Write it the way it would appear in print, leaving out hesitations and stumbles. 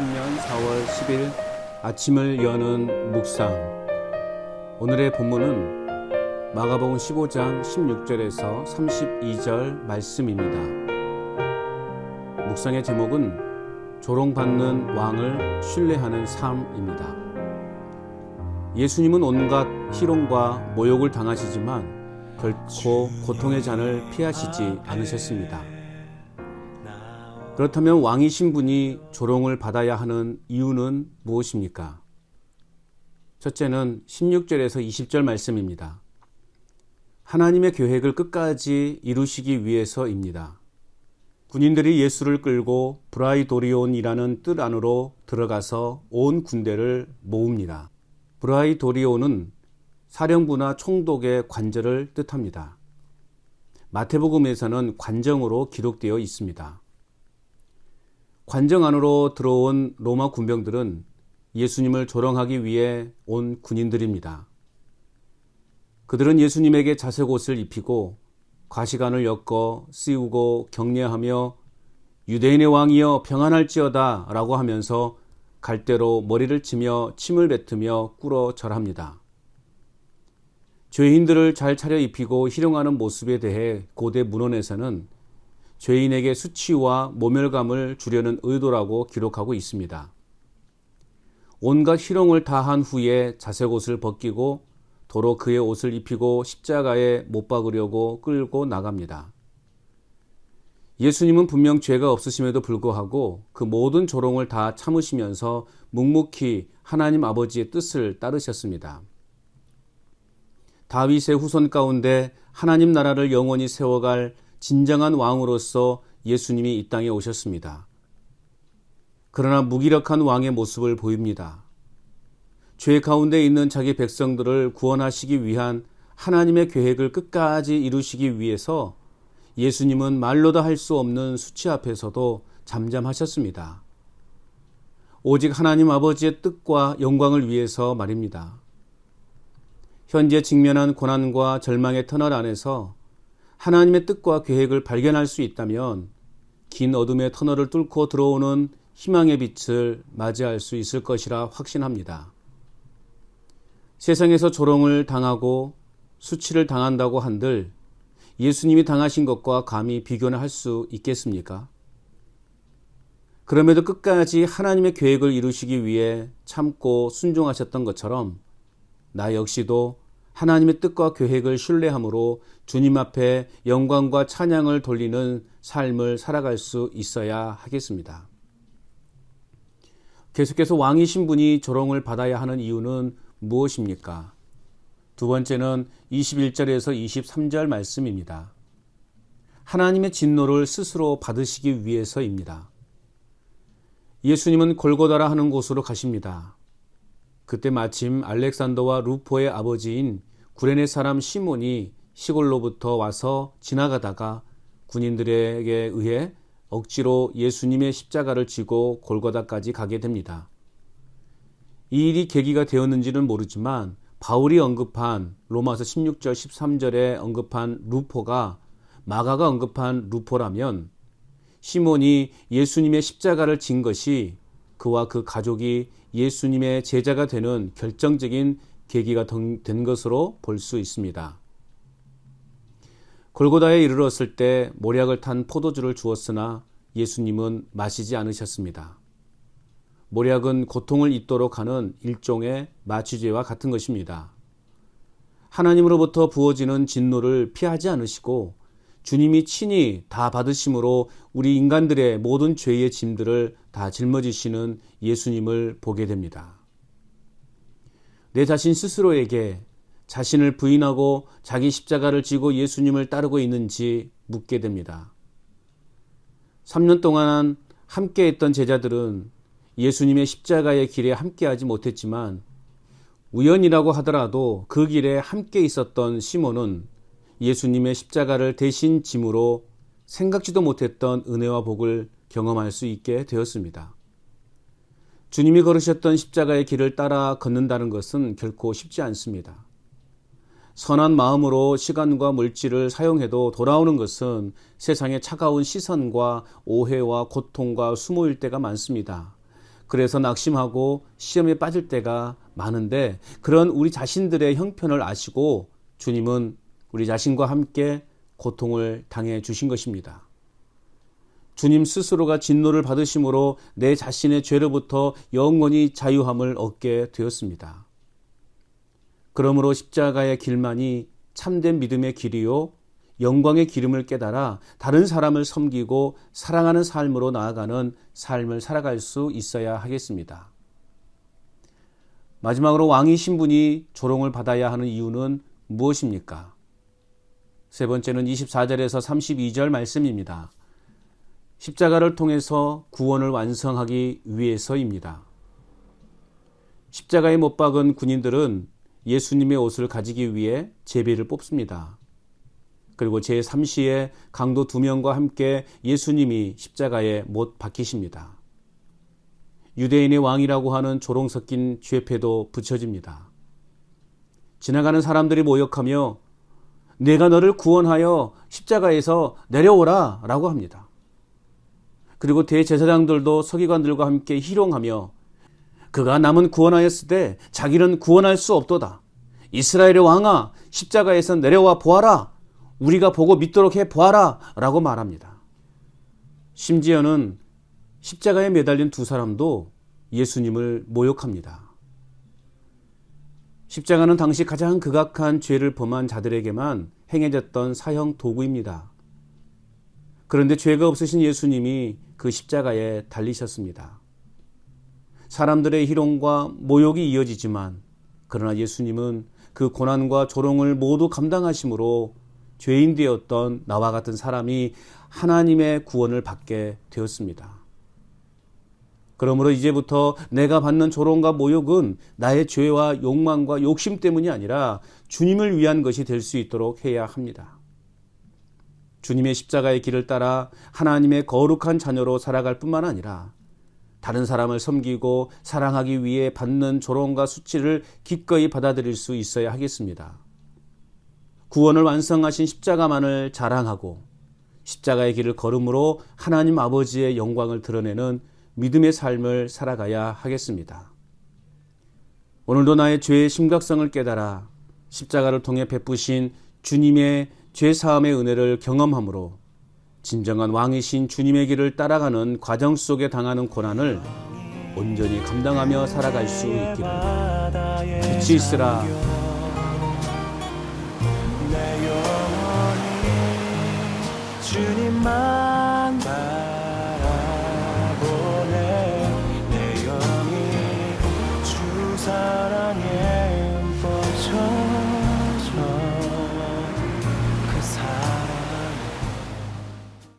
2020년 4월 10일 아침을 여는 묵상. 오늘의 본문은 마가복음 15장 16절에서 32절 말씀입니다. 묵상의 제목은 조롱받는 왕을 신뢰하는 삶입니다. 예수님은 온갖 희롱과 모욕을 당하시지만 결코 고통의 잔을 피하시지 않으셨습니다. 그렇다면 왕이신 분이 조롱을 받아야 하는 이유는 무엇입니까? 첫째는 16절에서 20절 말씀입니다. 하나님의 계획을 끝까지 이루시기 위해서입니다. 군인들이 예수를 끌고 브라이도리온이라는 뜰 안으로 들어가서 온 군대를 모읍니다. 브라이도리온은 사령부나 총독의 관절을 뜻합니다. 마태복음에서는 관정으로 기록되어 있습니다. 관정 안으로 들어온 로마 군병들은 예수님을 조롱하기 위해 온 군인들입니다. 그들은 예수님에게 자색옷을 입히고 과시관을 엮어 씌우고 격려하며 유대인의 왕이여 평안할지어다 라고 하면서 갈대로 머리를 치며 침을 뱉으며 꿇어 절합니다. 죄인들을 잘 차려입히고 희롱하는 모습에 대해 고대 문헌에서는 죄인에게 수치와 모멸감을 주려는 의도라고 기록하고 있습니다. 온갖 희롱을 다한 후에 자색옷을 벗기고 도로 그의 옷을 입히고 십자가에 못 박으려고 끌고 나갑니다. 예수님은 분명 죄가 없으심에도 불구하고 그 모든 조롱을 다 참으시면서 묵묵히 하나님 아버지의 뜻을 따르셨습니다. 다윗의 후손 가운데 하나님 나라를 영원히 세워갈 진정한 왕으로서 예수님이 이 땅에 오셨습니다. 그러나 무기력한 왕의 모습을 보입니다. 죄 가운데 있는 자기 백성들을 구원하시기 위한 하나님의 계획을 끝까지 이루시기 위해서 예수님은 말로도 할 수 없는 수치 앞에서도 잠잠하셨습니다. 오직 하나님 아버지의 뜻과 영광을 위해서 말입니다. 현재 직면한 고난과 절망의 터널 안에서 하나님의 뜻과 계획을 발견할 수 있다면 긴 어둠의 터널을 뚫고 들어오는 희망의 빛을 맞이할 수 있을 것이라 확신합니다. 세상에서 조롱을 당하고 수치를 당한다고 한들 예수님이 당하신 것과 감히 비교는 할 수 있겠습니까? 그럼에도 끝까지 하나님의 계획을 이루시기 위해 참고 순종하셨던 것처럼 나 역시도 하나님의 뜻과 계획을 신뢰함으로 주님 앞에 영광과 찬양을 돌리는 삶을 살아갈 수 있어야 하겠습니다. 계속해서 왕이신 분이 조롱을 받아야 하는 이유는 무엇입니까? 두 번째는 21절에서 23절 말씀입니다. 하나님의 진노를 스스로 받으시기 위해서입니다. 예수님은 골고다라 하는 곳으로 가십니다. 그때 마침 알렉산더와 루포의 아버지인 구레네 사람 시몬이 시골로부터 와서 지나가다가 군인들에게 의해 억지로 예수님의 십자가를 지고 골고다까지 가게 됩니다. 이 일이 계기가 되었는지는 모르지만 바울이 언급한 로마서 16절 13절에 언급한 루포가 마가가 언급한 루포라면 시몬이 예수님의 십자가를 진 것이 그와 그 가족이 예수님의 제자가 되는 결정적인 계기가 된 것으로 볼 수 있습니다. 골고다에 이르렀을 때 모략을 탄 포도주를 주었으나 예수님은 마시지 않으셨습니다. 모략은 고통을 잊도록 하는 일종의 마취제와 같은 것입니다. 하나님으로부터 부어지는 진노를 피하지 않으시고 주님이 친히 다 받으심으로 우리 인간들의 모든 죄의 짐들을 다 짊어지시는 예수님을 보게 됩니다. 내 자신 스스로에게 자신을 부인하고 자기 십자가를 지고 예수님을 따르고 있는지 묻게 됩니다. 3년 동안 함께 했던 제자들은 예수님의 십자가의 길에 함께하지 못했지만 우연이라고 하더라도 그 길에 함께 있었던 시몬은 예수님의 십자가를 대신 짐으로 생각지도 못했던 은혜와 복을 경험할 수 있게 되었습니다. 주님이 걸으셨던 십자가의 길을 따라 걷는다는 것은 결코 쉽지 않습니다. 선한 마음으로 시간과 물질을 사용해도 돌아오는 것은 세상의 차가운 시선과 오해와 고통과 수모일 때가 많습니다. 그래서 낙심하고 시험에 빠질 때가 많은데 그런 우리 자신들의 형편을 아시고 주님은 우리 자신과 함께 고통을 당해 주신 것입니다. 주님 스스로가 진노를 받으심으로 내 자신의 죄로부터 영원히 자유함을 얻게 되었습니다. 그러므로 십자가의 길만이 참된 믿음의 길이요 영광의 기름을 깨달아 다른 사람을 섬기고 사랑하는 삶으로 나아가는 삶을 살아갈 수 있어야 하겠습니다. 마지막으로 왕의 신분이 조롱을 받아야 하는 이유는 무엇입니까? 세 번째는 24절에서 32절 말씀입니다. 십자가를 통해서 구원을 완성하기 위해서입니다. 십자가에 못 박은 군인들은 예수님의 옷을 가지기 위해 제비를 뽑습니다. 그리고 제3시에 강도 2명과 함께 예수님이 십자가에 못 박히십니다. 유대인의 왕이라고 하는 조롱 섞인 죄패도 붙여집니다. 지나가는 사람들이 모욕하며 내가 너를 구원하여 십자가에서 내려오라 라고 합니다. 그리고 대제사장들도 서기관들과 함께 희롱하며 그가 남은 구원하였을 때 자기는 구원할 수 없도다. 이스라엘의 왕아 십자가에서 내려와 보아라. 우리가 보고 믿도록 해 보아라 라고 말합니다. 심지어는 십자가에 매달린 두 사람도 예수님을 모욕합니다. 십자가는 당시 가장 극악한 죄를 범한 자들에게만 행해졌던 사형 도구입니다. 그런데 죄가 없으신 예수님이 그 십자가에 달리셨습니다. 사람들의 희롱과 모욕이 이어지지만 그러나 예수님은 그 고난과 조롱을 모두 감당하심으로 죄인 되었던 나와 같은 사람이 하나님의 구원을 받게 되었습니다. 그러므로 이제부터 내가 받는 조롱과 모욕은 나의 죄와 욕망과 욕심 때문이 아니라 주님을 위한 것이 될 수 있도록 해야 합니다. 주님의 십자가의 길을 따라 하나님의 거룩한 자녀로 살아갈 뿐만 아니라 다른 사람을 섬기고 사랑하기 위해 받는 조롱과 수치를 기꺼이 받아들일 수 있어야 하겠습니다. 구원을 완성하신 십자가만을 자랑하고 십자가의 길을 걸음으로 하나님 아버지의 영광을 드러내는 믿음의 삶을 살아가야 하겠습니다. 오늘도 나의 죄의 심각성을 깨달아 십자가를 통해 베푸신 주님의 죄사함의 은혜를 경험함으로 진정한 왕이신 주님의 길을 따라가는 과정 속에 당하는 고난을 온전히 감당하며 살아갈 수 있기를 빛이 있으라. 주님만